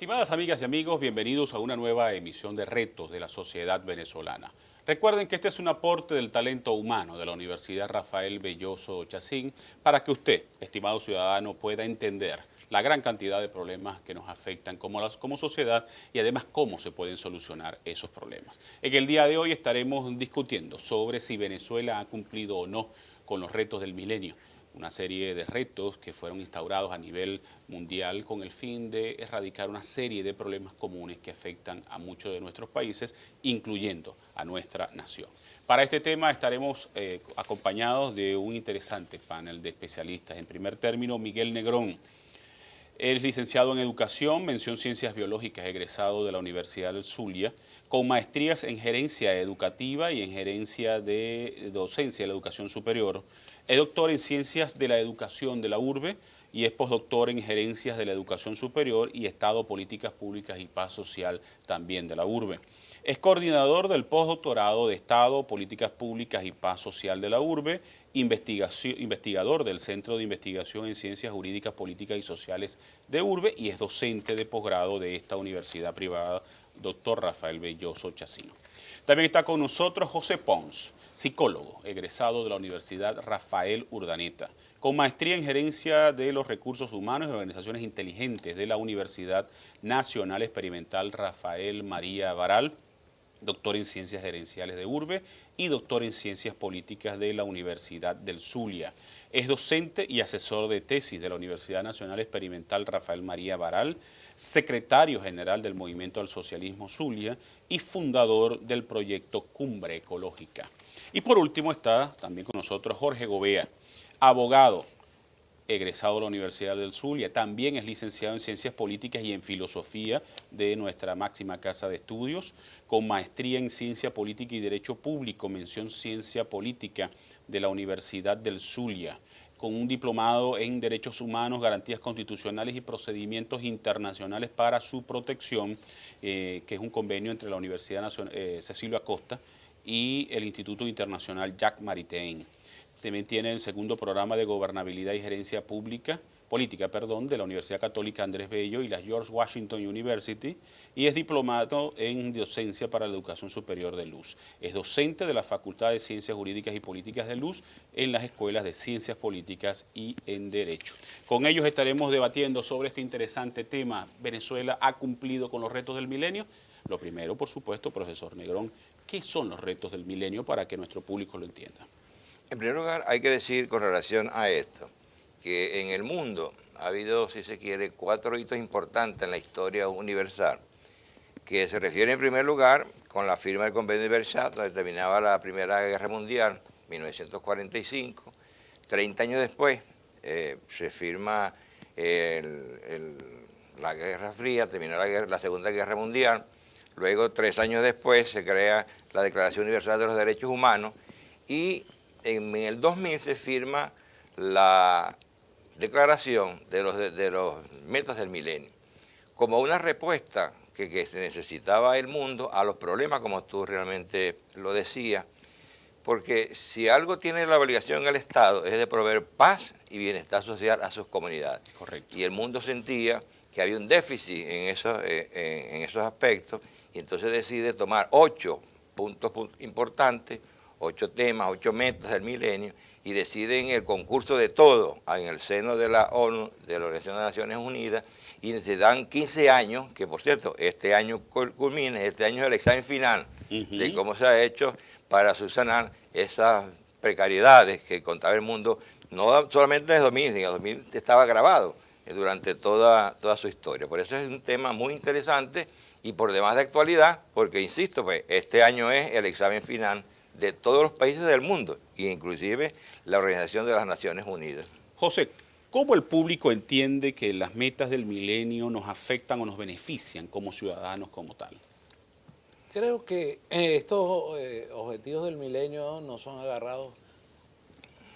Estimadas amigas y amigos, bienvenidos a una nueva emisión de Retos de la Sociedad Venezolana. Recuerden que este es un aporte del talento humano de la Universidad Rafael Belloso Chacín para que usted, estimado ciudadano, pueda entender la gran cantidad de problemas que nos afectan como sociedad y además cómo se pueden solucionar esos problemas. En el día de hoy estaremos discutiendo sobre si Venezuela ha cumplido o no con los retos del milenio. Una serie de retos que fueron instaurados a nivel mundial con el fin de erradicar una serie de problemas comunes que afectan a muchos de nuestros países, incluyendo a nuestra nación. Para este tema estaremos acompañados de un interesante panel de especialistas. En primer término, Miguel Negrón. Él es licenciado en Educación, mención Ciencias Biológicas, egresado de la Universidad del Zulia, con maestrías en Gerencia Educativa y en Gerencia de Docencia de la Educación Superior. Es doctor en Ciencias de la Educación de la URBE y es postdoctor en Gerencias de la Educación Superior y Estado, Políticas Públicas y Paz Social también de la URBE. Es coordinador del postdoctorado de Estado, Políticas Públicas y Paz Social de la URBE, investigador del Centro de Investigación en Ciencias Jurídicas, Políticas y Sociales de URBE y es docente de posgrado de esta universidad privada, doctor Rafael Belloso Chacín. También está con nosotros José Pons, psicólogo, egresado de la Universidad Rafael Urdaneta, con maestría en Gerencia de los Recursos Humanos y Organizaciones Inteligentes de la Universidad Nacional Experimental Rafael María Baral, doctor en Ciencias Gerenciales de URBE y doctor en Ciencias Políticas de la Universidad del Zulia. Es docente y asesor de tesis de la Universidad Nacional Experimental Rafael María Baral, secretario general del Movimiento al Socialismo Zulia y fundador del proyecto Cumbre Ecológica. Y por último está también con nosotros Jorge Gobea, abogado, egresado de la Universidad del Zulia, también es licenciado en Ciencias Políticas y en Filosofía de nuestra máxima casa de estudios, con maestría en Ciencia Política y Derecho Público, mención Ciencia Política de la Universidad del Zulia, con un diplomado en Derechos Humanos, Garantías Constitucionales y Procedimientos Internacionales para su Protección, que es un convenio entre la Universidad Nacional, Cecilio Acosta y el Instituto Internacional Jacques Maritain. También tiene el segundo programa de Gobernabilidad y Gerencia Política, de la Universidad Católica Andrés Bello y la George Washington University, y es diplomado en Docencia para la Educación Superior de Luz. Es docente de la Facultad de Ciencias Jurídicas y Políticas de Luz en las escuelas de Ciencias Políticas y en Derecho. Con ellos estaremos debatiendo sobre este interesante tema. ¿Venezuela ha cumplido con los retos del milenio? Lo primero, por supuesto, profesor Negrón, ¿qué son los retos del milenio para que nuestro público lo entienda? En primer lugar, hay que decir con relación a esto, que en el mundo ha habido, si se quiere, 4 hitos importantes en la historia universal, que se refiere en primer lugar con la firma del Convenio de Versailles, donde terminaba la Primera Guerra Mundial, 1945. 30 años después se firma la Guerra Fría, terminó la Segunda Guerra Mundial. Luego, 3 años después, se crea la Declaración Universal de los Derechos Humanos y en el 2000 se firma la declaración de los metas del milenio, como una respuesta que se necesitaba el mundo a los problemas, como tú realmente lo decías, porque si algo tiene la obligación el Estado es de proveer paz y bienestar social a sus comunidades. Correcto. Y el mundo sentía que había un déficit en esos aspectos, y entonces decide tomar 8 puntos importantes, 8 temas, 8 metas del milenio, y deciden el concurso de todo en el seno de la ONU, de la Organización de las Naciones Unidas, y se dan 15 años, que por cierto, este año culmina, este año es el examen final de cómo se ha hecho para subsanar esas precariedades que contaba el mundo, no solamente en el 2000, en el 2000 estaba grabado durante toda su historia. Por eso es un tema muy interesante y por demás de actualidad, porque insisto, pues este año es el examen final de todos los países del mundo, e inclusive la Organización de las Naciones Unidas. José, ¿cómo el público entiende que las metas del milenio nos afectan o nos benefician como ciudadanos como tal? Creo que estos objetivos del milenio no son agarrados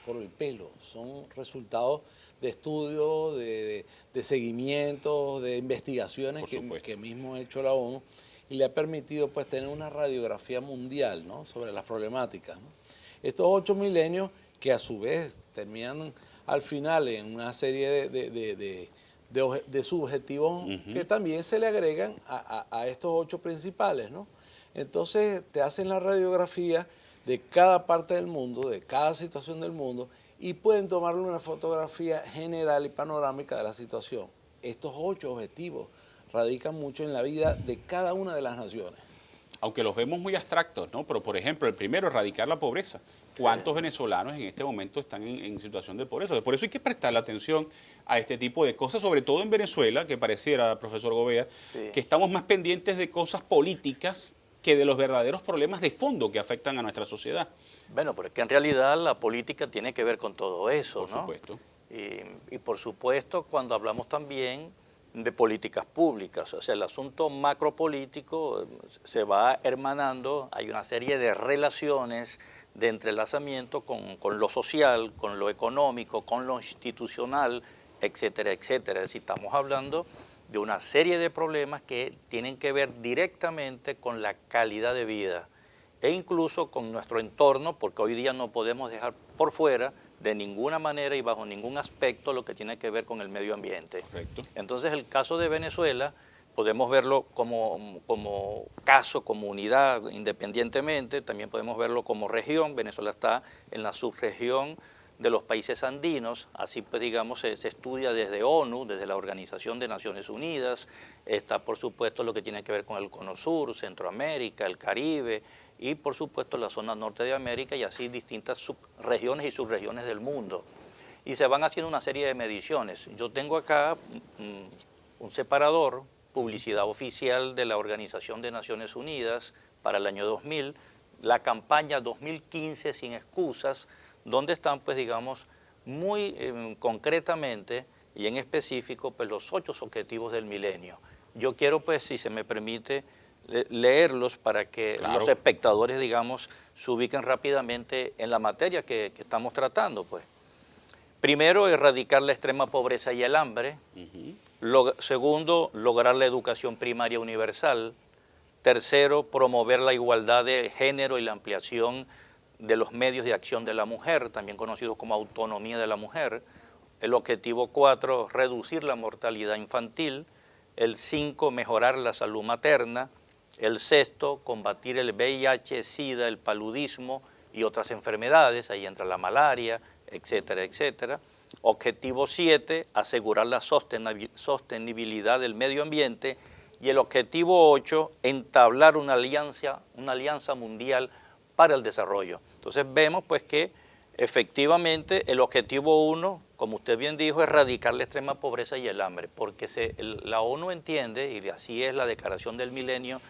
por el pelo, son resultados de estudios, de seguimientos, de investigaciones que mismo ha hecho la ONU y le ha permitido pues tener una radiografía mundial, ¿no?, sobre las problemáticas, ¿no? Estos 8 milenios que a su vez terminan al final en una serie de subjetivos que también se le agregan a estos 8 principales, ¿no? Entonces te hacen la radiografía de cada parte del mundo, de cada situación del mundo, y pueden tomarle una fotografía general y panorámica de la situación. Estos 8 objetivos radican mucho en la vida de cada una de las naciones. Aunque los vemos muy abstractos, ¿no? Pero, por ejemplo, el primero, erradicar la pobreza. ¿Cuántos venezolanos en este momento están en situación de pobreza? Por eso hay que prestarle atención a este tipo de cosas, sobre todo en Venezuela, que pareciera, profesor Gobea, que estamos más pendientes de cosas políticas que de los verdaderos problemas de fondo que afectan a nuestra sociedad. Bueno, pero es que en realidad la política tiene que ver con todo eso, Por ¿no? supuesto. Y por supuesto, cuando hablamos también de políticas públicas, o sea, el asunto macropolítico se va hermanando, hay una serie de relaciones de entrelazamiento con lo social, con lo económico, con lo institucional, etcétera, etcétera. Es decir, estamos hablando de una serie de problemas que tienen que ver directamente con la calidad de vida e incluso con nuestro entorno, porque hoy día no podemos dejar por fuera de ninguna manera y bajo ningún aspecto lo que tiene que ver con el medio ambiente. Correcto. Entonces el caso de Venezuela podemos verlo como caso, como unidad independientemente, también podemos verlo como región. Venezuela está en la subregión de los países andinos, así pues digamos se estudia desde ONU, desde la Organización de Naciones Unidas, está por supuesto lo que tiene que ver con el Cono Sur, Centroamérica, el Caribe y por supuesto la zona norte de América y así distintas subregiones y subregiones del mundo. Y se van haciendo una serie de mediciones. Yo tengo acá un separador, publicidad oficial de la Organización de Naciones Unidas para el año 2000, la campaña 2015 sin excusas, donde están, pues digamos, muy concretamente y en específico, pues los 8 objetivos del milenio. Yo quiero, pues, si se me permite, leerlos para que los espectadores, digamos, se ubiquen rápidamente en la materia que estamos tratando, pues. Primero, erradicar la extrema pobreza y el hambre. Segundo, lograr la educación primaria universal. Tercero, promover la igualdad de género y la ampliación de los medios de acción de la mujer, también conocidos como autonomía de la mujer. El objetivo 4, reducir la mortalidad infantil. El 5, mejorar la salud materna. El 6, combatir el VIH, SIDA, el paludismo y otras enfermedades, ahí entra la malaria, etcétera, etcétera. Objetivo 7, asegurar la sostenibilidad del medio ambiente. Y el objetivo 8, entablar una alianza mundial para el desarrollo. Entonces vemos pues que efectivamente el objetivo 1, como usted bien dijo, es erradicar la extrema pobreza y el hambre, porque la ONU entiende, y así es la Declaración del Milenio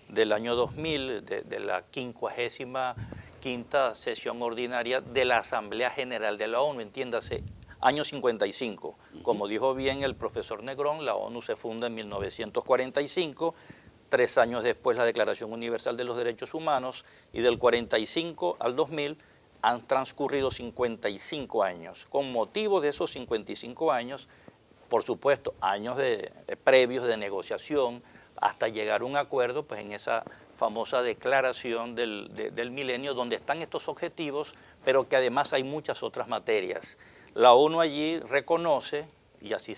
del año 2000, de la 55ª sesión ordinaria de la Asamblea General de la ONU, entiéndase, año 55. Como dijo bien el profesor Negrón, la ONU se funda en 1945, 3 años después la Declaración Universal de los Derechos Humanos, y del 45 al 2000 han transcurrido 55 años. Con motivo de esos 55 años, por supuesto, años previos de negociación, hasta llegar a un acuerdo pues, en esa famosa declaración del milenio, donde están estos objetivos, pero que además hay muchas otras materias. La ONU allí reconoce, y así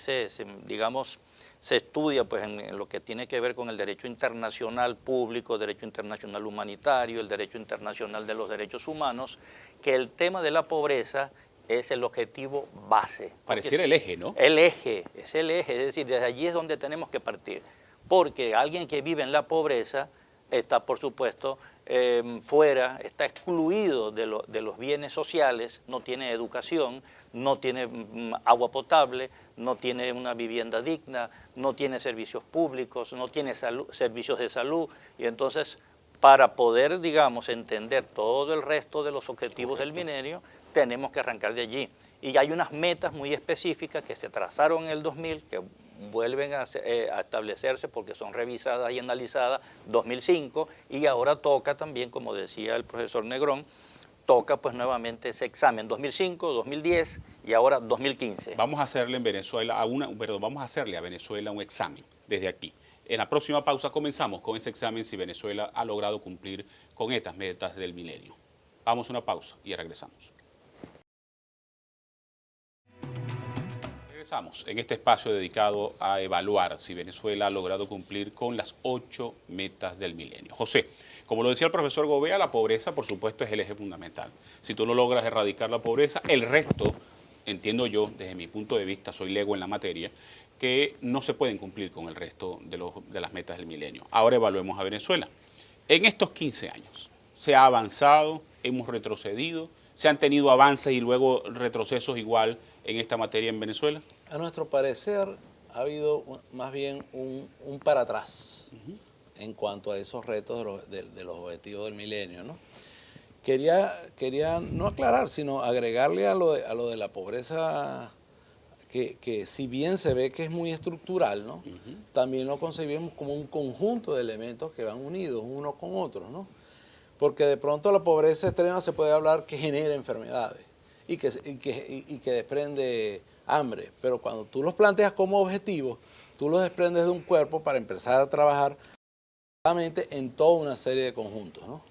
digamos, se estudia pues, en lo que tiene que ver con el derecho internacional público, derecho internacional humanitario, el derecho internacional de los derechos humanos, que el tema de la pobreza es el objetivo base. Pareciera el eje, ¿no? El eje, es el eje, es decir, desde allí es donde tenemos que partir. Porque alguien que vive en la pobreza está, por supuesto, fuera, está excluido de los bienes sociales, no tiene educación, no tiene agua potable, no tiene una vivienda digna, no tiene servicios públicos, no tiene servicios de salud. Y entonces, para poder, digamos, entender todo el resto de los objetivos del milenio, tenemos que arrancar de allí. Y hay unas metas muy específicas que se trazaron en el 2000, que vuelven a establecerse porque son revisadas y analizadas 2005, y ahora toca también, como decía el profesor Negrón, toca pues nuevamente ese examen 2005, 2010 y ahora 2015. Vamos a hacerle vamos a hacerle a Venezuela un examen desde aquí. En la próxima pausa comenzamos con ese examen si Venezuela ha logrado cumplir con estas metas del milenio. Vamos a una pausa y regresamos. Regresamos en este espacio dedicado a evaluar si Venezuela ha logrado cumplir con las 8 metas del milenio. José, como lo decía el profesor Gobea, la pobreza, por supuesto, es el eje fundamental. Si tú no logras erradicar la pobreza, el resto, entiendo yo, desde mi punto de vista, soy lego en la materia, que no se pueden cumplir con el resto de las metas del milenio. Ahora evaluemos a Venezuela. En estos 15 años, ¿se ha avanzado? ¿Hemos retrocedido? ¿Se han tenido avances y luego retrocesos igual en esta materia en Venezuela? A nuestro parecer ha habido más bien un para atrás en cuanto a esos retos de los objetivos del milenio, ¿no? Quería no aclarar, sino agregarle a lo de la pobreza, que si bien se ve que es muy estructural, ¿no? También lo concebimos como un conjunto de elementos que van unidos unos con otros, ¿no? Porque de pronto la pobreza extrema se puede hablar que genera enfermedades y que desprende hambre, pero cuando tú los planteas como objetivos, tú los desprendes de un cuerpo para empezar a trabajar en toda una serie de conjuntos, ¿no?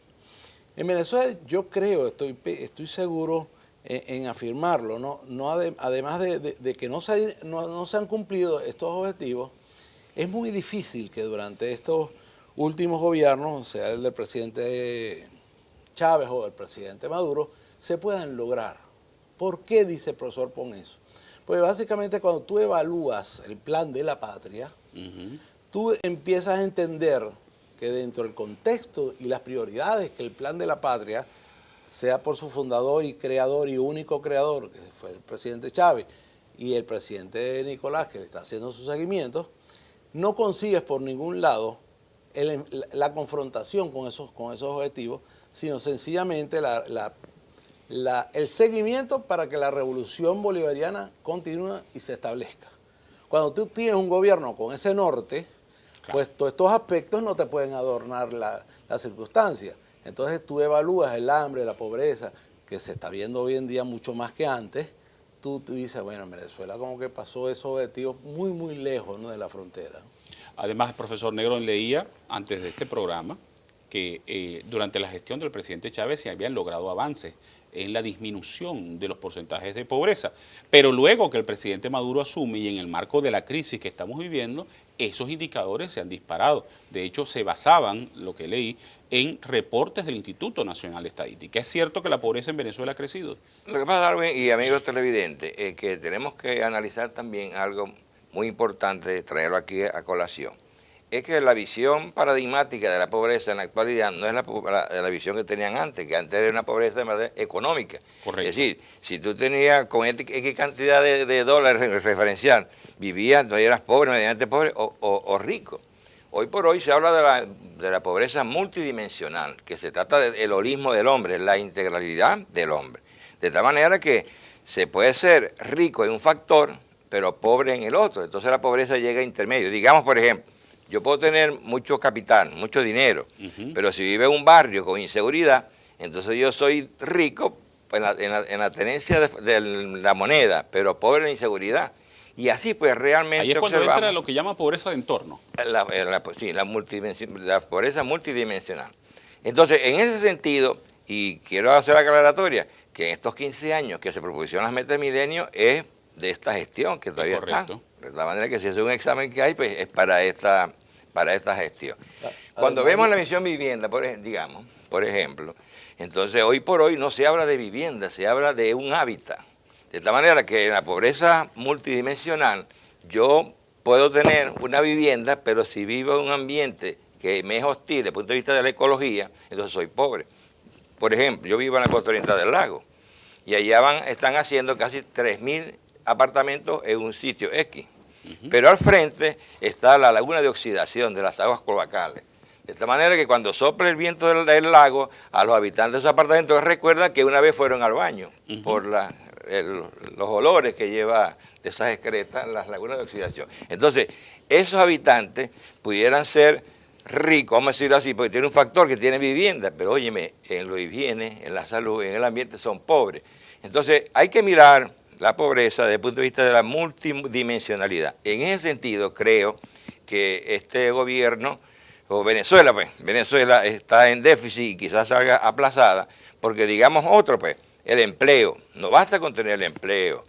En Venezuela yo creo, estoy seguro en afirmarlo, ¿no? Además de que no se han cumplido estos objetivos, es muy difícil que durante estos últimos gobiernos, sea el del presidente Chávez o el presidente Maduro, se puedan lograr. ¿Por qué dice el profesor Pon eso? Pues básicamente cuando tú evalúas el plan de la patria, tú empiezas a entender que dentro del contexto y las prioridades que el plan de la patria, sea por su fundador y creador y único creador, que fue el presidente Chávez, y el presidente Nicolás, que le está haciendo su seguimiento, no consigues por ningún lado la confrontación con esos objetivos, sino sencillamente el seguimiento para que la revolución bolivariana continúe y se establezca. Cuando tú tienes un gobierno con ese norte, claro, pues todos estos aspectos no te pueden adornar la circunstancia. Entonces tú evalúas el hambre, la pobreza, que se está viendo hoy en día mucho más que antes. Tú dices, bueno, en Venezuela como que pasó esos objetivos muy, muy lejos, ¿no?, de la frontera. Además, el profesor Negro leía antes de este programa que durante la gestión del presidente Chávez se habían logrado avances en la disminución de los porcentajes de pobreza. Pero luego que el presidente Maduro asume y en el marco de la crisis que estamos viviendo, esos indicadores se han disparado. De hecho, se basaban, lo que leí, en reportes del Instituto Nacional de Estadística. ¿Es cierto que la pobreza en Venezuela ha crecido? Lo que pasa, Darwin y amigos televidentes, es que tenemos que analizar también algo muy importante, traerlo aquí a colación. Es que la visión paradigmática de la pobreza en la actualidad no es la visión que tenían antes, que antes era una pobreza de manera económica. Correcto. Es decir, si tú tenías con X cantidad de dólares referencial, vivías, no eras pobre, medianamente pobre o rico. Hoy por hoy se habla de la pobreza multidimensional, que se trata del holismo del hombre, la integralidad del hombre. De tal manera que se puede ser rico en un factor, pero pobre en el otro. Entonces la pobreza llega a intermedio. Digamos, por ejemplo, yo puedo tener mucho capital, mucho dinero, pero si vive en un barrio con inseguridad, entonces yo soy rico en la tenencia de la moneda, pero pobre en la inseguridad. Y así pues realmente ahí es cuando entra lo que llama pobreza de entorno. Sí, la pobreza multidimensional. Entonces, en ese sentido, y quiero hacer la aclaratoria, que en estos 15 años que se propusieron las metas de milenio es de esta gestión que todavía está. De la manera que si es un examen que hay, pues es para esta gestión. Cuando vemos la misión vivienda, por ejemplo, entonces hoy por hoy no se habla de vivienda, se habla de un hábitat. De tal manera que en la pobreza multidimensional yo puedo tener una vivienda, pero si vivo en un ambiente que me es hostil desde el punto de vista de la ecología, entonces soy pobre. Por ejemplo, yo vivo en la costa oriental del lago y allá están haciendo casi 3.000 apartamentos en un sitio X. Pero al frente está la laguna de oxidación de las aguas cloacales. De esta manera que cuando sopla el viento del lago, a los habitantes de esos apartamentos recuerda que una vez fueron al baño por los olores que lleva de esas excretas las lagunas de oxidación. Entonces, esos habitantes pudieran ser ricos, vamos a decirlo así, porque tienen un factor que tienen vivienda, pero óyeme, en la higiene, en la salud, en el ambiente son pobres. Entonces, hay que mirar la pobreza desde el punto de vista de la multidimensionalidad. En ese sentido, creo que este gobierno, o Venezuela, pues, Venezuela está en déficit y quizás salga aplazada, porque digamos otro, pues, el empleo. No basta con tener el empleo.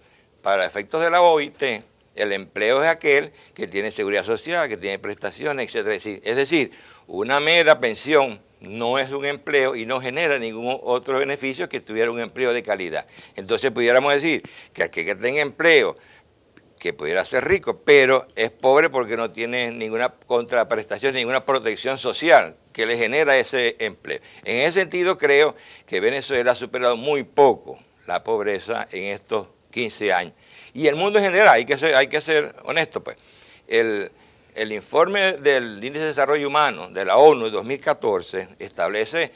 Para efectos de la OIT, El empleo es aquel que tiene seguridad social, que tiene prestaciones, etcétera. Es decir, una mera pensión no es un empleo y no genera ningún otro beneficio que tuviera un empleo de calidad. Entonces pudiéramos decir que aquel que tenga empleo, que pudiera ser rico, pero es pobre porque no tiene ninguna contraprestación, ninguna protección social que le genera ese empleo. En ese sentido creo que Venezuela ha superado muy poco la pobreza en estos 15 años. Y el mundo en general, hay que ser honesto, pues. El informe del Índice de Desarrollo Humano de la ONU de 2014 establece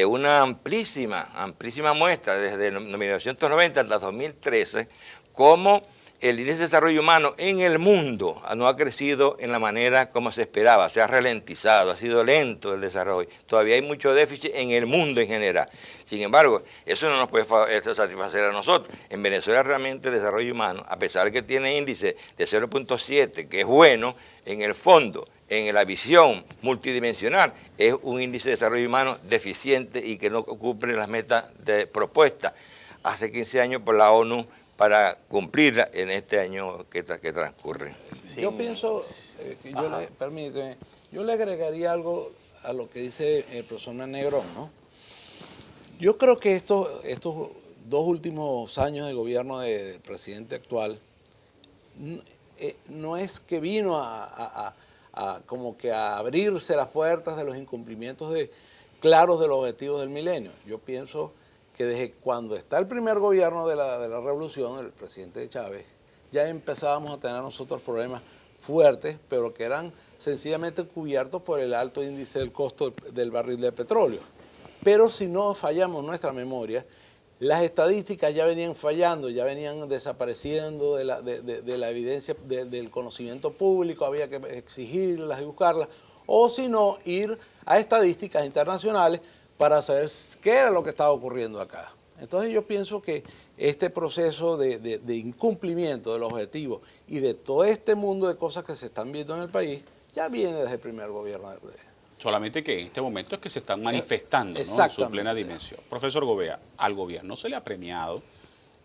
una amplísima muestra desde 1990 hasta 2013 cómo el índice de desarrollo humano en el mundo no ha crecido en la manera como se esperaba, se ha ralentizado, ha sido lento el desarrollo. Todavía hay mucho déficit en el mundo en general. Sin embargo, eso no nos puede satisfacer a nosotros. En Venezuela realmente el desarrollo humano, a pesar de que tiene índice de 0.7, que es bueno, en el fondo, en la visión multidimensional, es un índice de desarrollo humano deficiente y que no cumple las metas propuestas hace 15 años por la ONU para cumplirla en este año que transcurre. Sí. Yo pienso, permíteme, yo le agregaría algo a lo que dice el profesor Negrón, ¿no? Yo creo que estos 2 últimos años de gobierno del presidente actual no es que vino como que a abrirse las puertas de los incumplimientos claros de los objetivos del milenio. Yo pienso que desde cuando está el primer gobierno de la revolución, el presidente Chávez, ya empezábamos a tener nosotros problemas fuertes, pero que eran sencillamente cubiertos por el alto índice del costo del barril de petróleo. Pero si no fallamos nuestra memoria, las estadísticas ya venían fallando, ya venían desapareciendo de la evidencia del conocimiento público, había que exigirlas y buscarlas, o si no, ir a estadísticas internacionales para saber qué era lo que estaba ocurriendo acá. Entonces yo pienso que este proceso de incumplimiento de los objetivos y de todo este mundo de cosas que se están viendo en el país ya viene desde el primer gobierno de RD. Solamente que en este momento es que se están manifestando, ¿no?, en su plena dimensión. Profesor Gobea, al gobierno se le ha premiado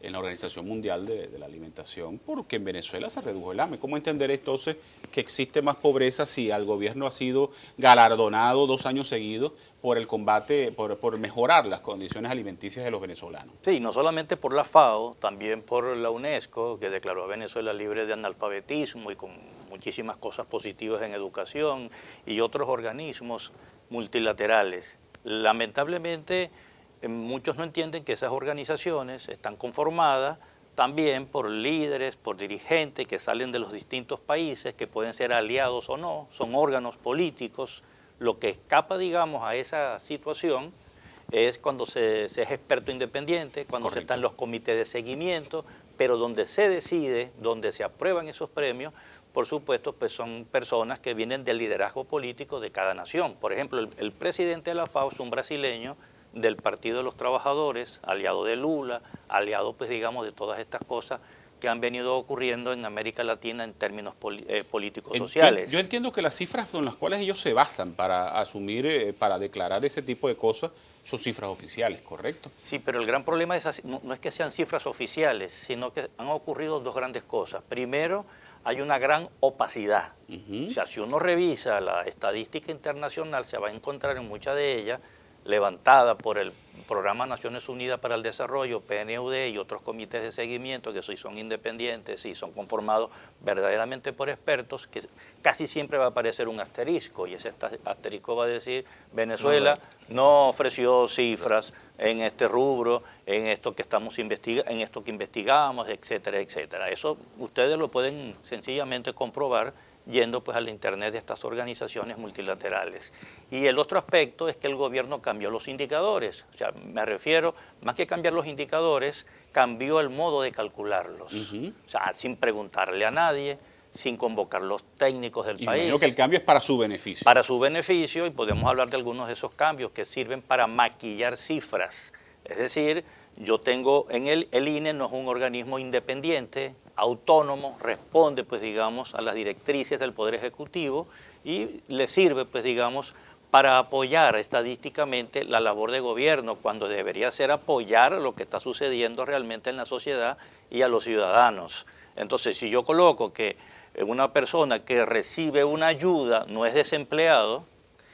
en la Organización Mundial de la Alimentación porque en Venezuela se redujo el hambre. ¿Cómo entender entonces que existe más pobreza si al gobierno ha sido galardonado 2 años seguidos por el combate, por mejorar las condiciones alimenticias de los venezolanos? Sí, no solamente por la FAO, también por la UNESCO, que declaró a Venezuela libre de analfabetismo y con muchísimas cosas positivas en educación, y otros organismos multilaterales. Lamentablemente, muchos no entienden que esas organizaciones están conformadas también por líderes, por dirigentes que salen de los distintos países, que pueden ser aliados o no, son órganos políticos. Lo que escapa, digamos, a esa situación es cuando se es experto independiente, cuando se están los comités de seguimiento, pero donde se decide, donde se aprueban esos premios, por supuesto, pues son personas que vienen del liderazgo político de cada nación. Por ejemplo, el presidente de la FAO es un brasileño del Partido de los Trabajadores, aliado de Lula, aliado, pues digamos, de todas estas cosas que han venido ocurriendo en América Latina en términos políticos sociales. Yo entiendo que las cifras con las cuales ellos se basan para asumir, para declarar ese tipo de cosas, son cifras oficiales, ¿correcto? Sí, pero el gran problema no es que sean cifras oficiales, sino que han ocurrido 2 grandes cosas. Primero, hay una gran opacidad. O sea, si uno revisa la estadística internacional, se va a encontrar en muchas de ellas levantada por el Programa Naciones Unidas para el Desarrollo, PNUD, y otros comités de seguimiento que sí son independientes y son conformados verdaderamente por expertos, que casi siempre va a aparecer un asterisco, y ese asterisco va a decir Venezuela no ofreció cifras en este rubro, en esto que en esto que investigamos, etcétera, etcétera. Eso ustedes lo pueden sencillamente comprobar yendo pues a la internet de estas organizaciones multilaterales. Y el otro aspecto es que el gobierno cambió los indicadores. O sea, me refiero, más que cambiar los indicadores, cambió el modo de calcularlos. O sea, sin preguntarle a nadie, sin convocar los técnicos del país. Imagino que el cambio es para su beneficio. Para su beneficio, y podemos hablar de algunos de esos cambios que sirven para maquillar cifras. Es decir, yo tengo en el INE no es un organismo independiente, autónomo, responde pues digamos a las directrices del Poder Ejecutivo y le sirve pues digamos para apoyar estadísticamente la labor de gobierno, cuando debería ser apoyar lo que está sucediendo realmente en la sociedad y a los ciudadanos. Entonces, si yo coloco que una persona que recibe una ayuda no es desempleado,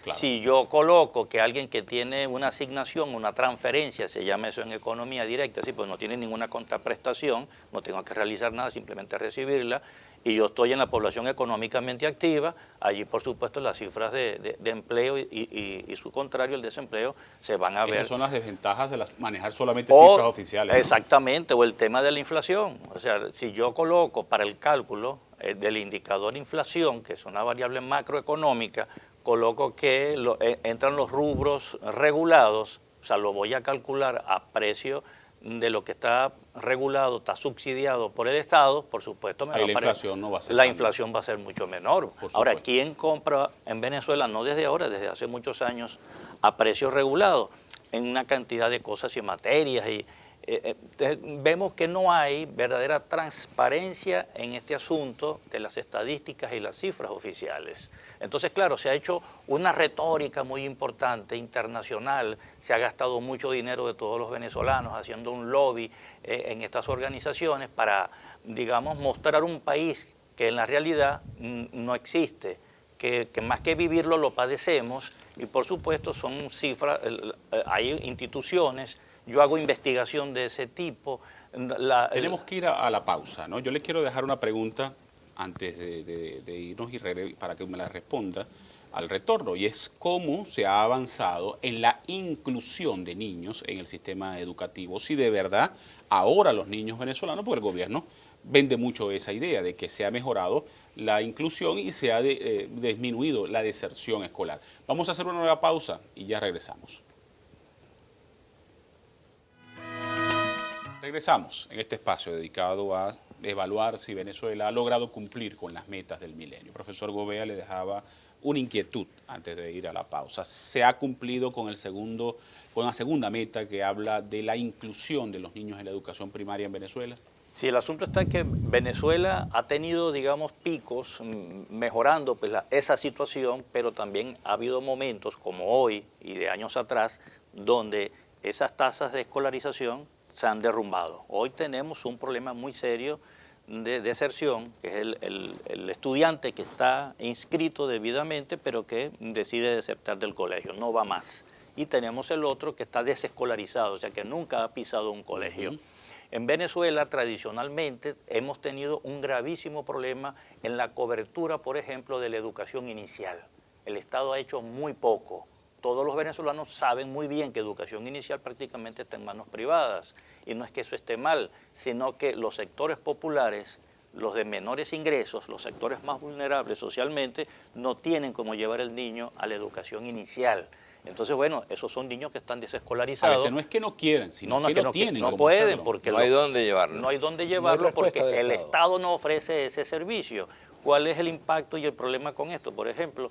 Claro. si yo coloco que alguien que tiene una asignación, una transferencia, se llama eso en economía directa, sí, pues no tiene ninguna contraprestación, no tengo que realizar nada, simplemente recibirla, y yo estoy en la población económicamente activa, allí por supuesto las cifras de empleo y su contrario, el desempleo, se van a ver. Esas son las desventajas de manejar solamente O, cifras oficiales, ¿no? exactamente, o el tema de la inflación. O sea, si yo coloco para el cálculo del indicador inflación, que es una variable macroeconómica, coloco que entran los rubros regulados, o sea, lo voy a calcular a precio de lo que está regulado, está subsidiado por el Estado, por supuesto Ahí la inflación no va a ser la tan- inflación va a ser mucho menor. Por Ahora, supuesto. ¿quién compra en Venezuela, no desde ahora, desde hace muchos años, a precios regulados, en una cantidad de cosas y materias? Vemos que no hay verdadera transparencia en este asunto de las estadísticas y las cifras oficiales. Entonces, claro, se ha hecho una retórica muy importante, internacional, se ha gastado mucho dinero de todos los venezolanos haciendo un lobby en estas organizaciones para, digamos, mostrar un país que en la realidad no existe, que más que vivirlo lo padecemos, y por supuesto son cifras, hay instituciones. Yo hago investigación de ese tipo. Tenemos que ir a la pausa, ¿no? Yo le quiero dejar una pregunta antes de irnos y para que me la responda al retorno, y es cómo se ha avanzado en la inclusión de niños en el sistema educativo. Si de verdad ahora los niños venezolanos, porque el gobierno vende mucho esa idea de que se ha mejorado la inclusión y se ha disminuido la deserción escolar. Vamos a hacer una nueva pausa y ya regresamos. Regresamos en este espacio dedicado a evaluar si Venezuela ha logrado cumplir con las metas del milenio. Profesor Gobea le dejaba una inquietud antes de ir a la pausa. ¿Se ha cumplido con la segunda meta que habla de la inclusión de los niños en la educación primaria en Venezuela? Sí, el asunto está en que Venezuela ha tenido, digamos, picos mejorando pues, esa situación, pero también ha habido momentos como hoy y de años atrás donde esas tasas de escolarización se han derrumbado. Hoy tenemos un problema muy serio de deserción, que es el estudiante que está inscrito debidamente, pero que decide desertar del colegio, no va más. Y tenemos el otro que está desescolarizado, o sea, que nunca ha pisado un colegio. En Venezuela, tradicionalmente, hemos tenido un gravísimo problema en la cobertura, por ejemplo, de la educación inicial. El Estado ha hecho muy poco. Todos los venezolanos saben muy bien que educación inicial prácticamente está en manos privadas. Y no es que eso esté mal, sino que los sectores populares, los de menores ingresos, los sectores más vulnerables socialmente, no tienen cómo llevar el niño a la educación inicial. Entonces, bueno, esos son niños que están desescolarizados. A veces no es que no quieren, sino que no tienen. No cómo pueden, hacerlo. porque No hay dónde llevarlo. no hay dónde llevarlo respuesta porque del el Estado. Estado no ofrece ese servicio. ¿Cuál es el impacto y el problema con esto? Por ejemplo,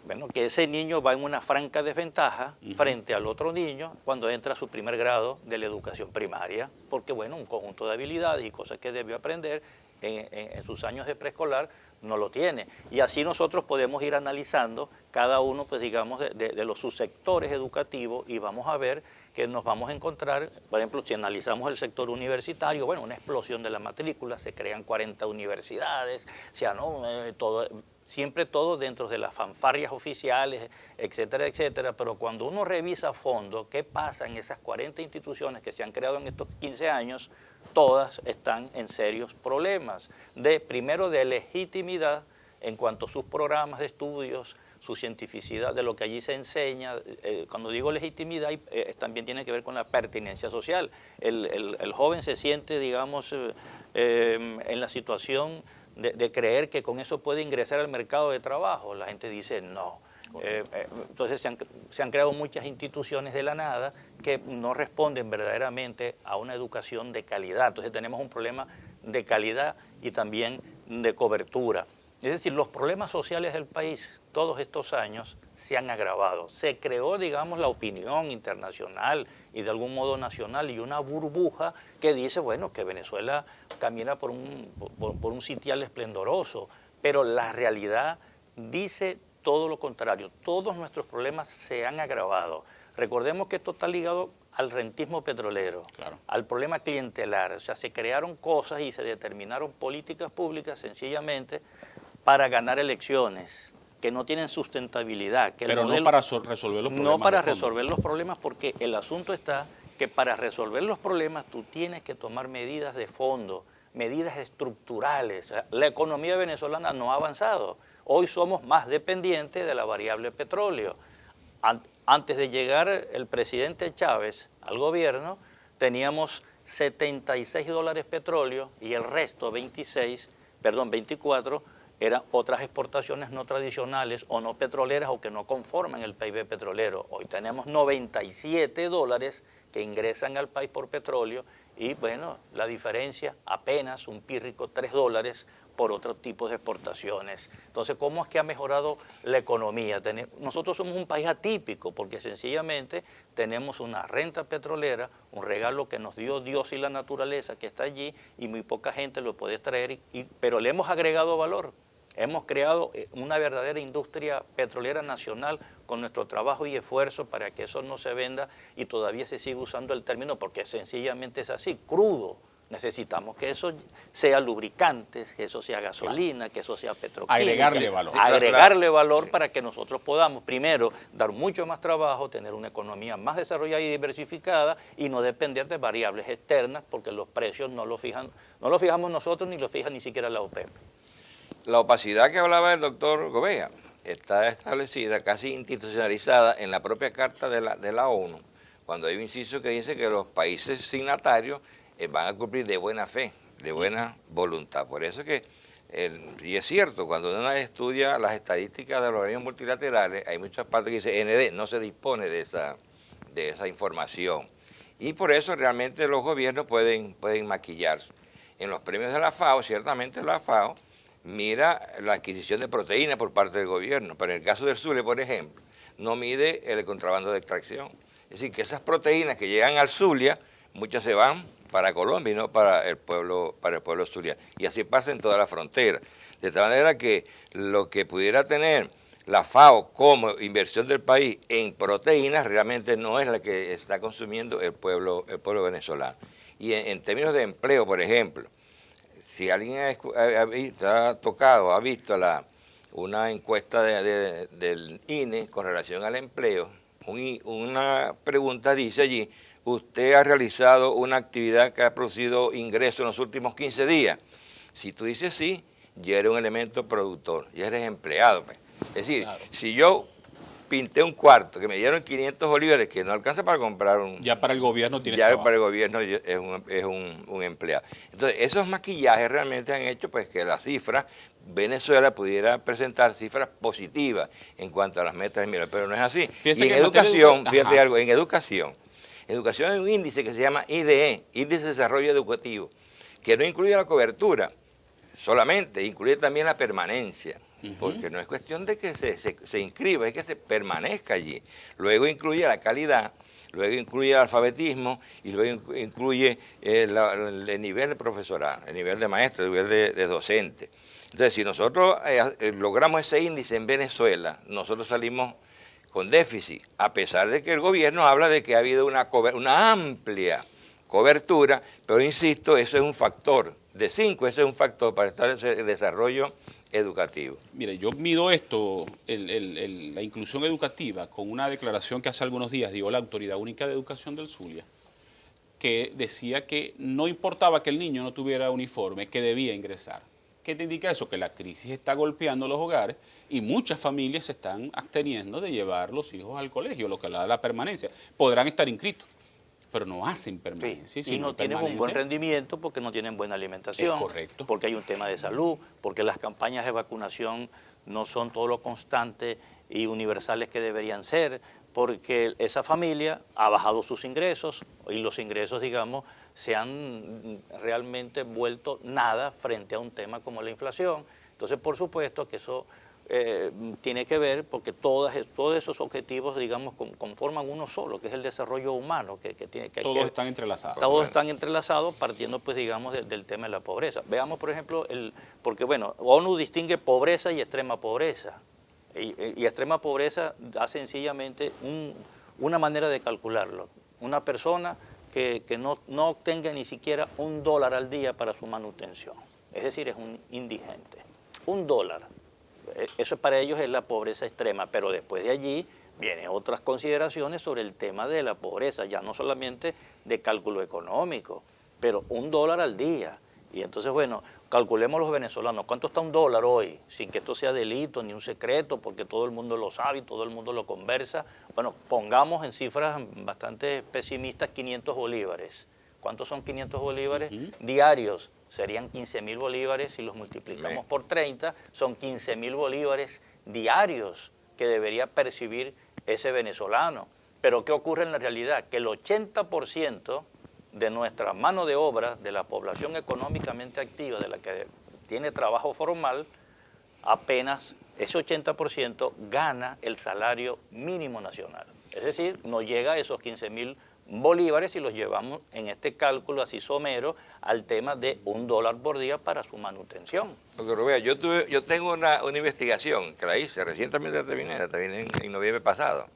bueno, que ese niño va en una franca desventaja frente al otro niño cuando entra a su primer grado de la educación primaria, porque bueno, un conjunto de habilidades y cosas que debió aprender en sus años de preescolar no lo tiene. Y así nosotros podemos ir analizando cada uno, pues digamos, de los subsectores educativos, y vamos a ver que nos vamos a encontrar, por ejemplo, si analizamos el sector universitario, bueno, una explosión de la matrícula, se crean 40 universidades, o sea, ¿no? Siempre todo dentro de las fanfarrias oficiales, etcétera, etcétera, pero cuando uno revisa a fondo qué pasa en esas 40 instituciones que se han creado en estos 15 años, todas están en serios problemas, primero de legitimidad en cuanto a sus programas de estudios, su cientificidad, de lo que allí se enseña. Cuando digo legitimidad, también tiene que ver con la pertinencia social. El joven se siente, digamos, en la situación de creer que con eso puede ingresar al mercado de trabajo. La gente dice no. Entonces se han creado muchas instituciones de la nada que no responden verdaderamente a una educación de calidad. Entonces tenemos un problema de calidad y también de cobertura. Es decir, los problemas sociales del país todos estos años se han agravado. Se creó, digamos, la opinión internacional y de algún modo nacional y una burbuja que dice, bueno, que Venezuela camina por un sitial esplendoroso, pero la realidad dice todo lo contrario. Todos nuestros problemas se han agravado. Recordemos que esto está ligado al rentismo petrolero, Claro. al problema clientelar. O sea, se crearon cosas y se determinaron políticas públicas sencillamente para ganar elecciones, que no tienen sustentabilidad. Que Pero no para resolver los problemas. No para de fondo. resolver los problemas, porque el asunto está que para resolver los problemas tú tienes que tomar medidas de fondo, medidas estructurales. O sea, la economía venezolana no ha avanzado. Hoy somos más dependientes de la variable petróleo. Antes de llegar el presidente Chávez al gobierno, teníamos $76 petróleo y el resto, 24, eran otras exportaciones no tradicionales o no petroleras o que no conforman el PIB petrolero. Hoy tenemos $97 que ingresan al país por petróleo y bueno, la diferencia apenas un pírrico $3 por otro tipo de exportaciones. Entonces, ¿cómo es que ha mejorado la economía? Nosotros somos un país atípico porque sencillamente tenemos una renta petrolera, un regalo que nos dio Dios y la naturaleza que está allí y muy poca gente lo puede extraer, pero le hemos agregado valor. Hemos creado una verdadera industria petrolera nacional con nuestro trabajo y esfuerzo para que eso no se venda y todavía se sigue usando el término porque sencillamente es así, crudo. Necesitamos que eso sea lubricantes, que eso sea gasolina, que eso sea petroquímica. Agregarle valor. Sí, Agregarle valor sí. para que nosotros podamos, primero, dar mucho más trabajo, tener una economía más desarrollada y diversificada y no depender de variables externas porque los precios no los fijamos nosotros ni los fija ni siquiera la OPEP. La opacidad que hablaba el doctor Gobea está establecida, casi institucionalizada en la propia Carta de la ONU, cuando hay un inciso que dice que los países signatarios van a cumplir de buena fe, de buena voluntad. Por eso que, y es cierto, cuando uno estudia las estadísticas de los organismos multilaterales, hay muchas partes que dice ND, no se dispone de esa información. Y por eso realmente los gobiernos pueden maquillarse. En los premios de la FAO, ciertamente la FAO mira la adquisición de proteínas por parte del gobierno, pero en el caso del Zulia, por ejemplo, no mide el contrabando de extracción. Es decir, que esas proteínas que llegan al Zulia, muchas se van para Colombia y no para el pueblo zuliano. Y así pasa en toda la frontera. De tal manera que lo que pudiera tener la FAO como inversión del país en proteínas realmente no es la que está consumiendo el pueblo venezolano. Y en términos de empleo, por ejemplo, si alguien ha tocado, ha visto una encuesta del INE con relación al empleo, una pregunta dice allí, ¿usted ha realizado una actividad que ha producido ingresos en los últimos 15 días? Si tú dices sí, ya eres un elemento productor, ya eres empleado. Pues. Es decir, claro, si yo pinté un cuarto que me dieron 500 bolívares que no alcanza para comprar un... Ya para el gobierno tiene ya trabajo. Para el gobierno es un empleado. Entonces, esos maquillajes realmente han hecho pues que las cifras, Venezuela pudiera presentar cifras positivas en cuanto a las metas de milenio, pero no es así. Fíjese y en que educación, fíjate algo, en educación hay un índice que se llama IDE, Índice de Desarrollo Educativo, que no incluye la cobertura solamente, incluye también la permanencia. Porque no es cuestión de que se inscriba, es que se permanezca allí. Luego incluye la calidad, luego incluye el alfabetismo y luego incluye el nivel de profesorado, el nivel de maestro, el nivel de docente. Entonces, si nosotros logramos ese índice en Venezuela, nosotros salimos con déficit, a pesar de que el gobierno habla de que ha habido una amplia cobertura, pero insisto, eso es un factor, de 5, eso es un factor para establecer el desarrollo educativo. Mire, yo mido esto, la inclusión educativa, con una declaración que hace algunos días dio la Autoridad Única de Educación del Zulia, que decía que no importaba que el niño no tuviera uniforme, que debía ingresar. ¿Qué te indica eso? Que la crisis está golpeando los hogares y muchas familias se están absteniendo de llevar los hijos al colegio, lo que le da la permanencia. Podrán estar inscritos, pero no hacen permanencia. Sí, y no tienen un buen rendimiento porque no tienen buena alimentación. Es correcto. Porque hay un tema de salud, porque las campañas de vacunación no son todo lo constantes y universales que deberían ser, porque esa familia ha bajado sus ingresos y los ingresos, digamos, se han realmente vuelto nada frente a un tema como la inflación. Entonces, por supuesto que eso tiene que ver porque todos esos objetivos, digamos, conforman uno solo, que es el desarrollo humano. Todos están entrelazados. Todos están entrelazados partiendo, pues, digamos, del tema de la pobreza. Veamos, por ejemplo, porque, bueno, ONU distingue pobreza y extrema pobreza. Y extrema pobreza da sencillamente una manera de calcularlo. una persona que no obtenga ni siquiera $1 al día para su manutención. Es decir, es un indigente. $1. Eso para ellos es la pobreza extrema, pero después de allí vienen otras consideraciones sobre el tema de la pobreza, ya no solamente de cálculo económico, pero $1 al día. Y entonces, bueno, calculemos los venezolanos, ¿cuánto está $1 hoy? Sin que esto sea delito ni un secreto, porque todo el mundo lo sabe y todo el mundo lo conversa. Bueno, pongamos en cifras bastante pesimistas 500 bolívares. ¿Cuántos son 500 bolívares? Diarios. Serían 15.000 bolívares, si los multiplicamos por 30, son 15.000 bolívares diarios que debería percibir ese venezolano. Pero ¿qué ocurre en la realidad? Que el 80% de nuestra mano de obra, de la población económicamente activa, de la que tiene trabajo formal, apenas ese 80% gana el salario mínimo nacional. Es decir, no llega a esos 15.000 bolívares y los llevamos en este cálculo así somero al tema de $1 por día para su manutención. Porque Rubén, yo tengo una investigación que la hice, recientemente la terminé en noviembre pasado,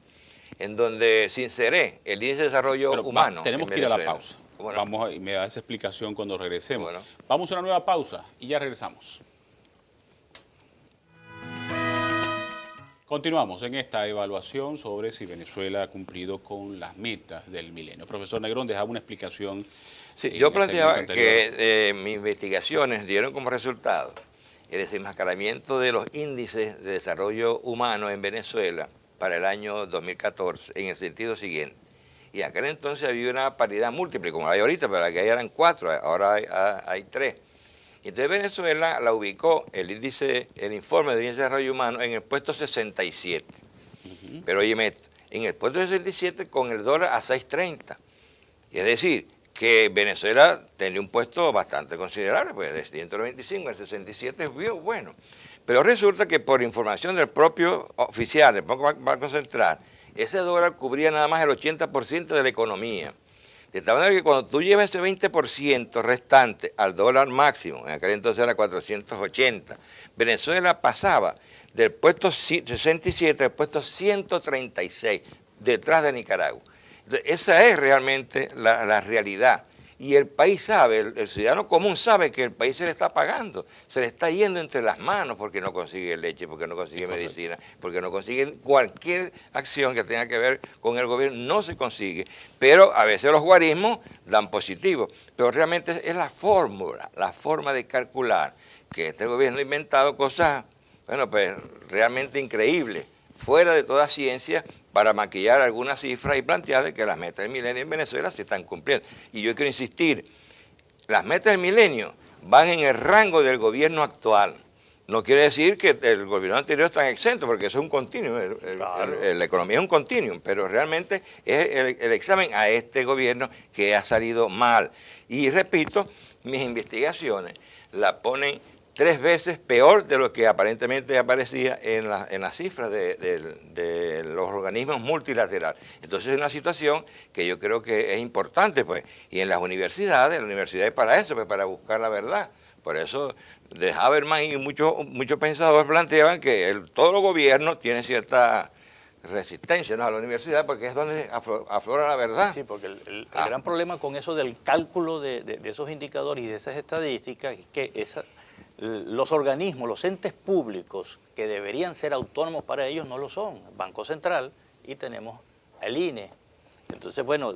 en donde sinceré el índice de desarrollo humano. Tenemos que ir a la pausa. Bueno. Vamos y me da esa explicación cuando regresemos. Bueno. Vamos a una nueva pausa y ya regresamos. Continuamos en esta evaluación sobre si Venezuela ha cumplido con las metas del milenio. Profesor Negrón, dejaba una explicación. Sí, yo planteaba que mis investigaciones dieron como resultado el desenmascaramiento de los índices de desarrollo humano en Venezuela para el año 2014, en el sentido siguiente. Y aquel entonces había una paridad múltiple, como hay ahorita, pero aquella eran 4, ahora hay 3. Y entonces Venezuela la ubicó, el informe de índice de desarrollo humano, en el puesto 67. Pero oye, en el puesto 67 con el dólar a 6.30. Es decir, que Venezuela tenía un puesto bastante considerable, pues de 195 al 67 es bien bueno. Pero resulta que por información del propio oficial del Banco Central, ese dólar cubría nada más el 80% de la economía. De tal manera que cuando tú llevas ese 20% restante al dólar máximo, en aquel entonces era 480, Venezuela pasaba del puesto 67 al puesto 136, detrás de Nicaragua. Entonces, esa es realmente la realidad. Y el país sabe, el ciudadano común sabe que el país se le está pagando, se le está yendo entre las manos porque no consigue leche, porque no consigue medicina, porque no consigue cualquier acción que tenga que ver con el gobierno, no se consigue. Pero a veces los guarismos dan positivo, pero realmente es la fórmula, la forma de calcular que este gobierno ha inventado cosas, bueno, pues realmente increíbles, fuera de toda ciencia, para maquillar algunas cifras y plantear de que las metas del milenio en Venezuela se están cumpliendo. Y yo quiero insistir, las metas del milenio van en el rango del gobierno actual. No quiere decir que el gobierno anterior está exento, porque eso es un continuum, claro. La economía es un continuum, pero realmente es el examen a este gobierno que ha salido mal. Y repito, mis investigaciones la ponen 3 veces peor de lo que aparentemente aparecía en las cifras de los organismos multilaterales. Entonces es una situación que yo creo que es importante, pues. Y en las universidades, para eso, pues, para buscar la verdad. Por eso de Habermas y muchos pensadores planteaban que todos los gobiernos tienen cierta resistencia, ¿no?, a la universidad, porque es donde aflora la verdad. Sí, porque el gran problema con eso del cálculo de esos indicadores y de esas estadísticas es que los organismos, los entes públicos que deberían ser autónomos para ellos no lo son. Banco Central y tenemos el INE. Entonces, bueno,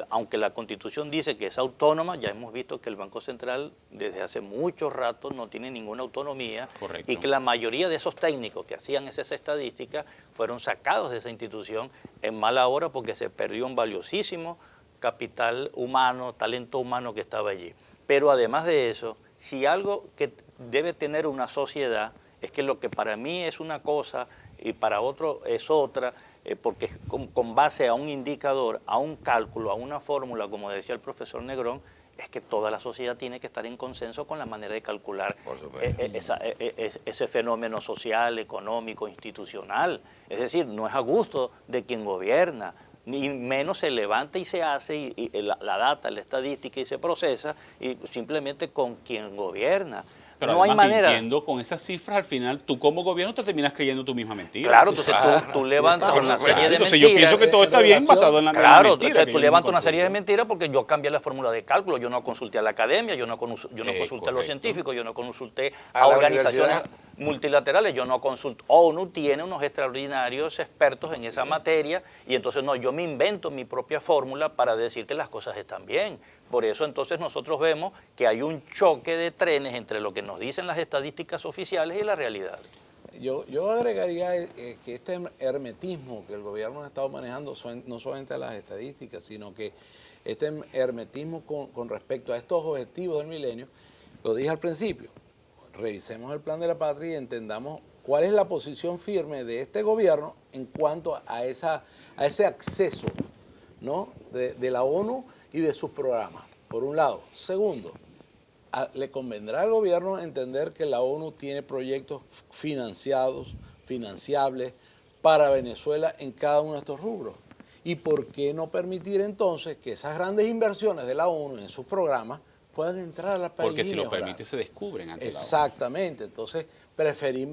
aunque la Constitución dice que es autónoma, ya hemos visto que el Banco Central desde hace mucho rato no tiene ninguna autonomía. Correcto. Y que la mayoría de esos técnicos que hacían esas estadísticas fueron sacados de esa institución en mala hora porque se perdió un valiosísimo capital humano, talento humano que estaba allí. Pero además de eso, si algo que debe tener una sociedad es que lo que para mí es una cosa y para otro es otra, porque con base a un indicador, a un cálculo, a una fórmula, como decía el profesor Negrón, es que toda la sociedad tiene que estar en consenso con la manera de calcular ese fenómeno social, económico, institucional. Es decir, no es a gusto de quien gobierna, ni menos se levanta y se hace y la data, la estadística y se procesa y simplemente con quien gobierna. Pero no hay además, manera. mintiendo con esas cifras, al final tú como gobierno te terminas creyendo tu misma mentira. Claro, entonces tú levantas claro, una serie de Entonces mentiras. yo pienso que todo está bien basado en la Claro, mentira. entonces que tú yo levantas mismo una serie de construyo. mentiras porque yo cambié la fórmula de cálculo, yo no consulté a la academia, yo no consulté a los correcto. científicos, yo no consulté A a la organizaciones universidad. multilaterales, yo no consulté. ONU tiene unos extraordinarios expertos en esa materia y entonces no, yo me invento mi propia fórmula para decir que las cosas están bien. Por eso entonces nosotros vemos que hay un choque de trenes entre lo que nos dicen las estadísticas oficiales y la realidad. Yo agregaría que este hermetismo que el gobierno ha estado manejando, no solamente a las estadísticas, sino que este hermetismo con respecto a estos objetivos del milenio, lo dije al principio, revisemos el plan de la patria y entendamos cuál es la posición firme de este gobierno en cuanto a ese acceso, ¿no?, de la ONU y de sus programas, por un lado. Segundo, le convendrá al gobierno entender que la ONU tiene proyectos financiables para Venezuela en cada uno de estos rubros. ¿Y por qué no permitir entonces que esas grandes inversiones de la ONU en sus programas puedan entrar a la país? Porque si lo permite se descubren ante la ONU. Exactamente, entonces prefiere